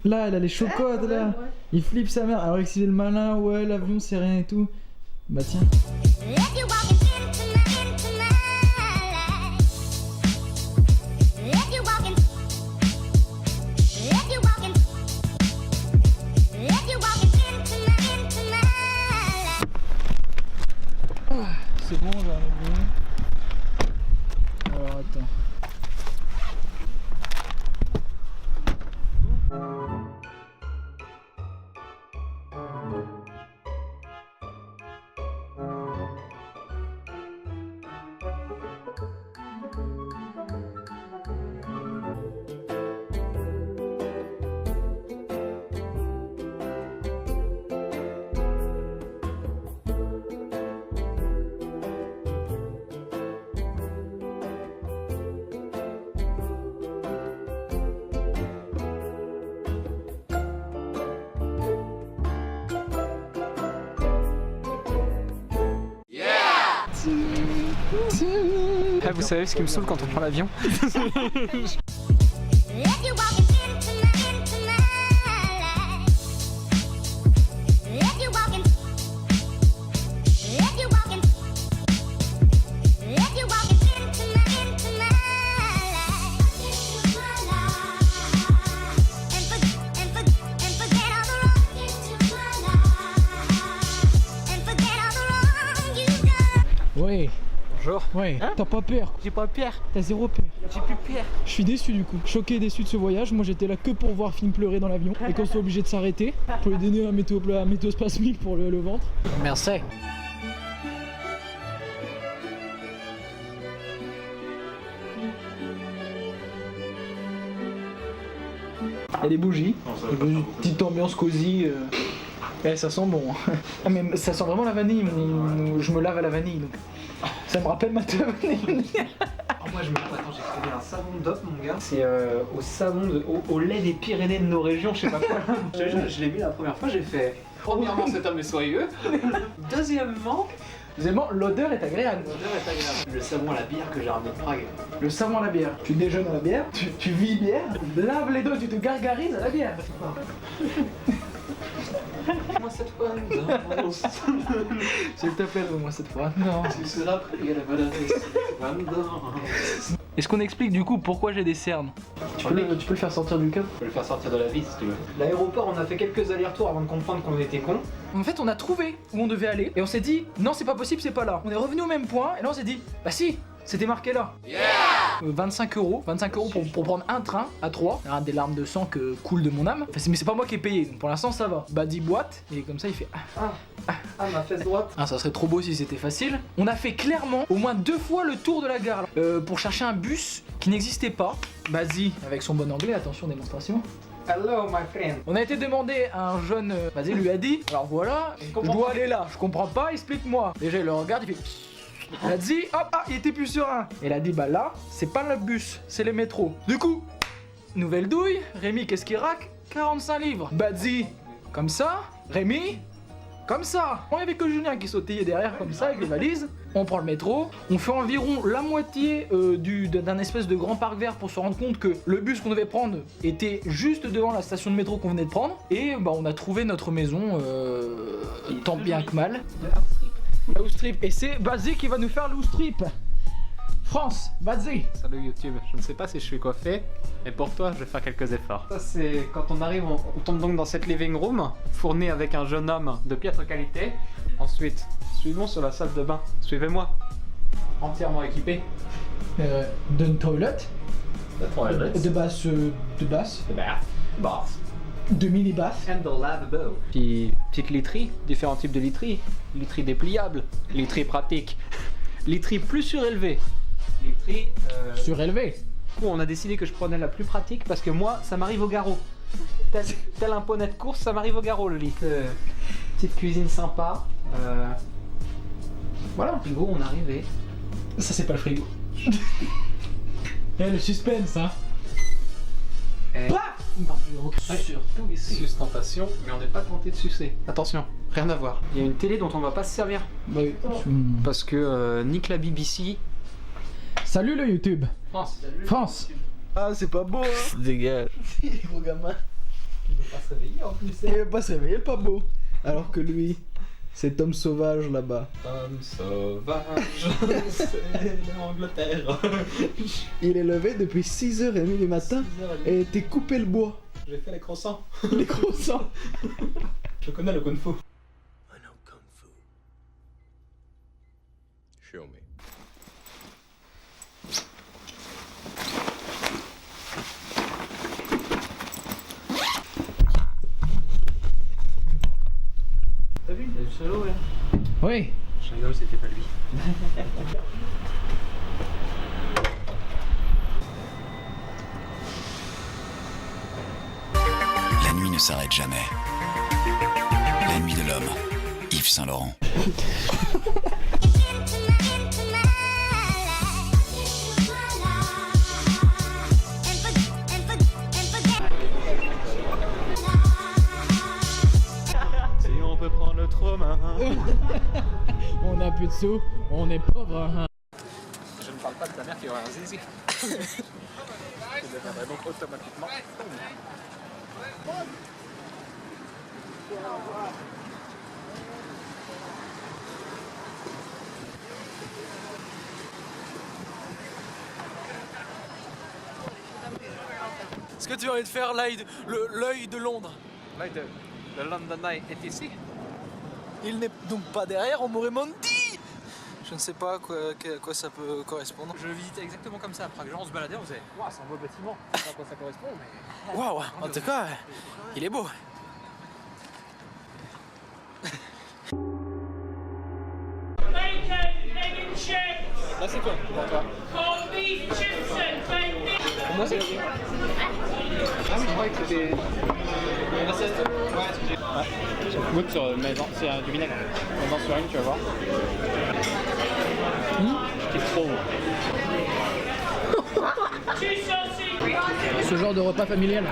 Là, elle a les chocottes, là. Ouais. Il flippe sa mère. Alors que s'il est le malin, ouais, l'avion c'est rien et tout. Bah tiens. C'est bon, j'arrive. Alors attends. Ah, vous savez ce qui me saoule quand on prend l'avion? Ouais, Bonjour. ouais. Hein? T'as pas peur? J'ai pas peur. T'as zéro peur. J'ai plus peur. Je suis déçu du coup, choqué et déçu de ce voyage. Moi j'étais là que pour voir Finn pleurer dans l'avion et qu'on soit obligé de s'arrêter pour lui donner un météospasmique pour le ventre. Merci. Il y a des bougies, une petite ambiance cosy. Eh, ça sent bon. Ah, mais ça sent vraiment la vanille. Je me lave à la vanille donc. Ça me rappelle ma vanille. Moi je me attends, j'ai trouvé un savon d'op mon gars. C'est au savon au lait des Pyrénées de nos régions, je sais pas quoi. je l'ai mis la première fois, j'ai fait. Premièrement cet homme est soyeux. Deuxièmement, l'odeur est agréable. l'odeur est agréable. Le savon à la bière que j'ai ramené de Prague. Le savon à la bière. Tu déjeunes à la bière, tu vis bière, lave les doigts, tu te gargarises à la bière. Moi cette fois, non. S'il te plaît, moi cette fois. Non. Tu seras pris à la valeur. Est-ce qu'on explique du coup pourquoi j'ai des cernes? Tu peux le faire sortir du cap? Je peux le faire sortir de la vie si tu veux. L'aéroport, on a fait quelques allers-retours avant de comprendre qu'on était cons. En fait, on a trouvé où on devait aller et on s'est dit non, c'est pas possible, c'est pas là. On est revenu au même point et là on s'est dit bah si, c'était marqué là. 25 euros pour prendre un train à 3. Des larmes de sang que coulent de mon âme. Enfin, mais c'est pas moi qui ai payé, donc pour l'instant ça va. Bah 10 boîtes et comme ça il fait Ah, ma fesse droite. ah, ça serait trop beau si c'était facile. On a fait clairement au moins 2 fois le tour de la gare pour chercher un bus qui n'existait pas. Vas-y, avec son bon anglais, attention démonstration. Hello my friend. On a été demandé à un jeune, vas-y, lui a dit, alors voilà, je dois aller là, je comprends pas, explique-moi. Déjà il le regarde, il fait... Il a dit, hop, ah, il était plus serein. Et il a dit, bah là, c'est pas le bus, c'est les métros. Du coup, nouvelle douille, Rémi, qu'est-ce qu'il raque? 45 livres. Badzi, comme ça, Rémi, comme ça. Il y avait que Julien qui sautillait derrière comme ça avec les valises. On prend le métro, on fait environ la moitié d'un espèce de grand parc vert pour se rendre compte que le bus qu'on devait prendre était juste devant la station de métro qu'on venait de prendre. Et bah on a trouvé notre maison, tant bien que mal. L'Oustrip, et c'est Bazzi qui va nous faire l'Oustrip. France, Bazzi. Salut YouTube, je ne sais pas si je suis coiffé, mais pour toi je vais faire quelques efforts. Ça c'est quand on arrive, on tombe donc dans cette living room, fournie avec un jeune homme de piètre qualité. Ensuite, suivons sur la salle de bain, suivez-moi. Entièrement équipé. D'une toilette, de basse, de mini basse. And the lavabo. Puis, petite literie, différents types de literie. Literie dépliable, literie pratique, literie plus surélevée. Literie... Surélevé. Du coup, on a décidé que je prenais la plus pratique parce que moi, ça m'arrive au garrot. Tel un poney de course, ça m'arrive au garrot le lit. Petite cuisine sympa. Voilà, puis go, on est arrivé. Ça c'est pas le frigo. Le suspense, hein. Surtout ici. Sustentation, mais on n'est pas tenté de sucer. Attention, rien à voir. Il y a une télé dont on va pas se servir. Bah oui. Parce que nique la BBC. Salut le YouTube. France. France. Ah, c'est pas beau, hein. Dégage. Gros gamin. se réveiller en plus. Il va pas se réveiller, le pas beau. Alors que lui, c'est Tom Sauvage là-bas. Tom Sauvage, c'est l'Angleterre. Il est levé depuis 6h30 du matin 6h30. et était coupé le bois. J'ai fait les croissants. Les croissants. Je connais le kung fu. I know kung fu. Show me. T'as vu, il a du solo là. Oui. Je rigole, c'était pas lui. La nuit ne s'arrête jamais. La nuit de l'homme. Yves Saint-Laurent. Si on peut prendre le trauma. On a plus de sous, on est pauvre. Hein. Je ne parle pas de ta mère qui aurait un zizi. Je deviendrai donc automatiquement. Est-ce que tu as envie de faire l'œil de Londres? L'œil de London Eye est ici. Il n'est donc pas derrière, on m'aurait menti. Je ne sais pas à quoi ça peut correspondre. Je le visitais exactement comme ça. Après que on se baladait, on faisait waouh, c'est un beau bâtiment. Je sais pas à quoi ça correspond, mais. Waouh, en tout cas, il est beau. Bacon, egg and chips, Là, c'est quoi pour toi? corned beef chips and bacon. Pour moi, c'est. Ah oui, je croyais que c'était. Ouais. Goûte sur maison, c'est du vinaigre. Maison sur une, tu vas voir. Je kiffe trop. Two sausage. Ce genre de repas familial.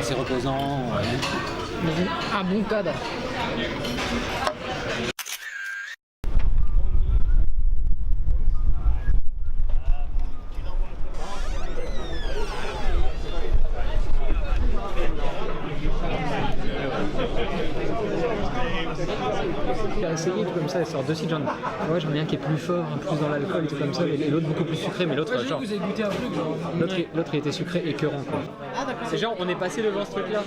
C'est reposant. Un bon cadre. J'ai essayé tout comme ça, sur deux sites, ouais, j'en ai un qui est plus fort, plus dans l'alcool et tout comme ça, et l'autre beaucoup plus sucré, mais l'autre genre. Vous avez goûté un truc genre. L'autre il était sucré écœurant quoi. C'est genre on est passé devant ce truc là.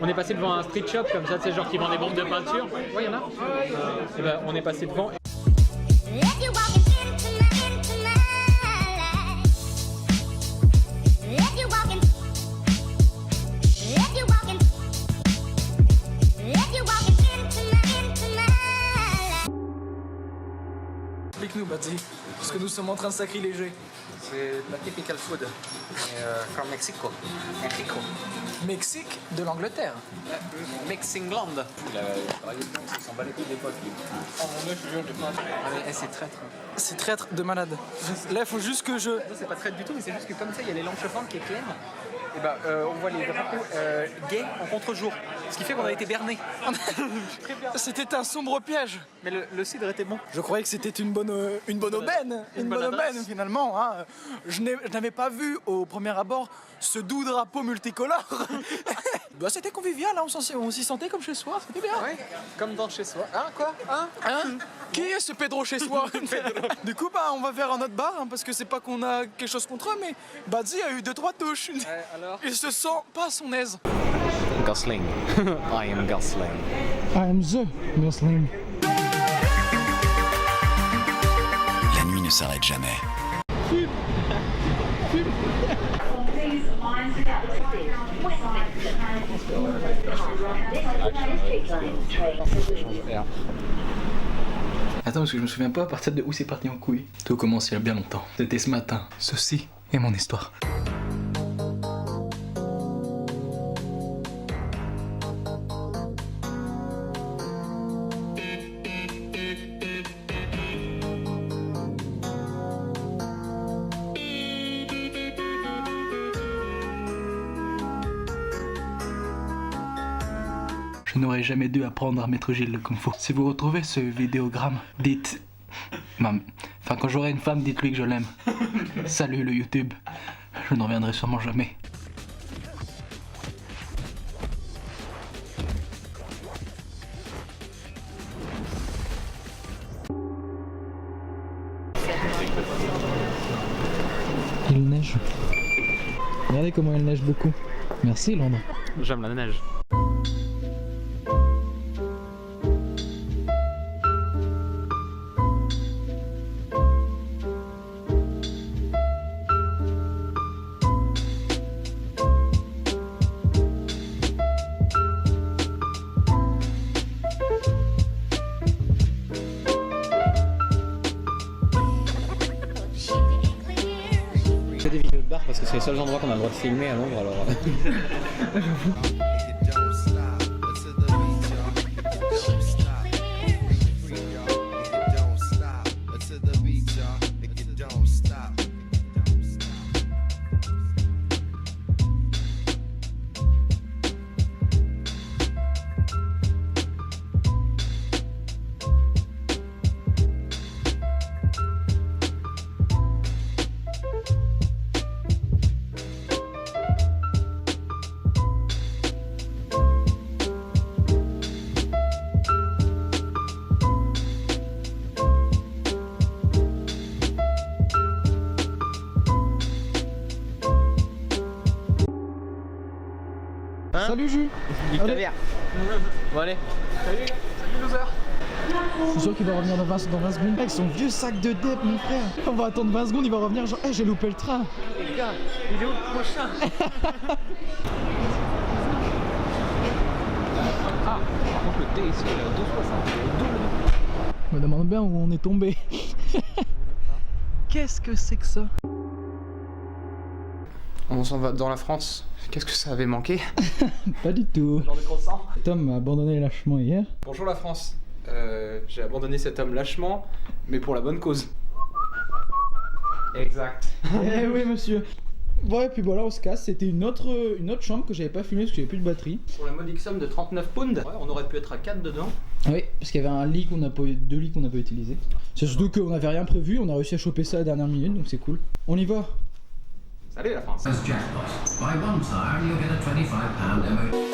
On est passé devant un street shop comme ça, tu sais, genre qui vend des bombes de peinture. Ouais, y'en a. Et ben on est passé devant. If you're walking into my life, if you're walking, if you're walking, if you're walking into my life. Explique-nous, Bati, parce que nous sommes en train de sacriléger. C'est la typical food from Mexico. Mexico. Mexique de l'Angleterre. Mexingland. Il s'en bat les couilles des potes. Oh mon dieu, je te jure, je pas. C'est traître. C'est traître de malade. Là, il faut juste que je. Non, c'est pas traître du tout, mais c'est juste que comme ça, il y a les lampes chauffantes qui éclairent. Et bah, on voit les drapeaux gays en contre-jour. Ce qui fait qu'on a été bernés. C'était un sombre piège. Mais le cidre était bon. Je croyais que c'était une bonne aubaine. Une bonne bonne aubaine, adresse. finalement. Hein. Je n'avais pas vu au premier abord ce doux drapeau multicolore. Bah, c'était convivial, hein. On s'y sentait comme chez soi, c'était bien. Ouais, comme dans chez soi. Hein, quoi? Hein? Hein? Qui est ce Pedro chez soi? Du coup, bah, on va faire un autre bar, hein, parce que c'est pas qu'on a quelque chose contre eux, mais Badzi a eu 2-3 touches. Alors? Il se sent pas à son aise. Gosling. I am Gosling. I am the Gosling. La nuit ne s'arrête jamais. Attends, parce que je me souviens pas à partir de où c'est parti en couille. Tout commence il y a bien longtemps. C'était ce matin. Ceci est mon histoire. Je n'aurais jamais dû apprendre à maître Gilles le Kung Fu. Si vous retrouvez ce vidéogramme, dites... Enfin, quand j'aurai une femme, dites-lui que je l'aime. Salut le YouTube. Je n'en reviendrai sûrement jamais. Il neige. Regardez comment il neige beaucoup. Merci Londres. J'aime la neige. Je fais des vidéos de bar parce que c'est les seuls endroits qu'on a le droit de filmer à Londres alors. Salut Jus. Il Allez. bien. Bon allez. Salut loser. Je suis sûr qu'il va revenir dans 20 secondes. Avec son vieux sac de dep mon frère. On va attendre 20 secondes, il va revenir genre hey, j'ai loupé le train. Les gars, il est où le prochain? Ah, par contre le thé ici il est à 2,60. Je me demande bien où on est tombé. Qu'est-ce que c'est que ça? On s'en va dans la France. Qu'est-ce que ça avait manqué? Pas du tout. Genre de croissant. Tom a abandonné lâchement hier. Bonjour la France. J'ai abandonné cet homme lâchement, mais pour la bonne cause. Exact. Eh oui monsieur. Bon et puis voilà on se casse, c'était une autre chambre que j'avais pas filmée parce que j'avais plus de batterie. Pour la modique somme de 39 pounds, ouais, on aurait pu être à 4 dedans. Oui, parce qu'il y avait un lit qu'on n'a pas, deux lits qu'on n'a pas utilisés. C'est surtout qu'on n'avait rien prévu, on a réussi à choper ça à la dernière minute donc c'est cool. On y va. Salut la France. As jackpot. Buy one tire, you'll get a £25 MOT.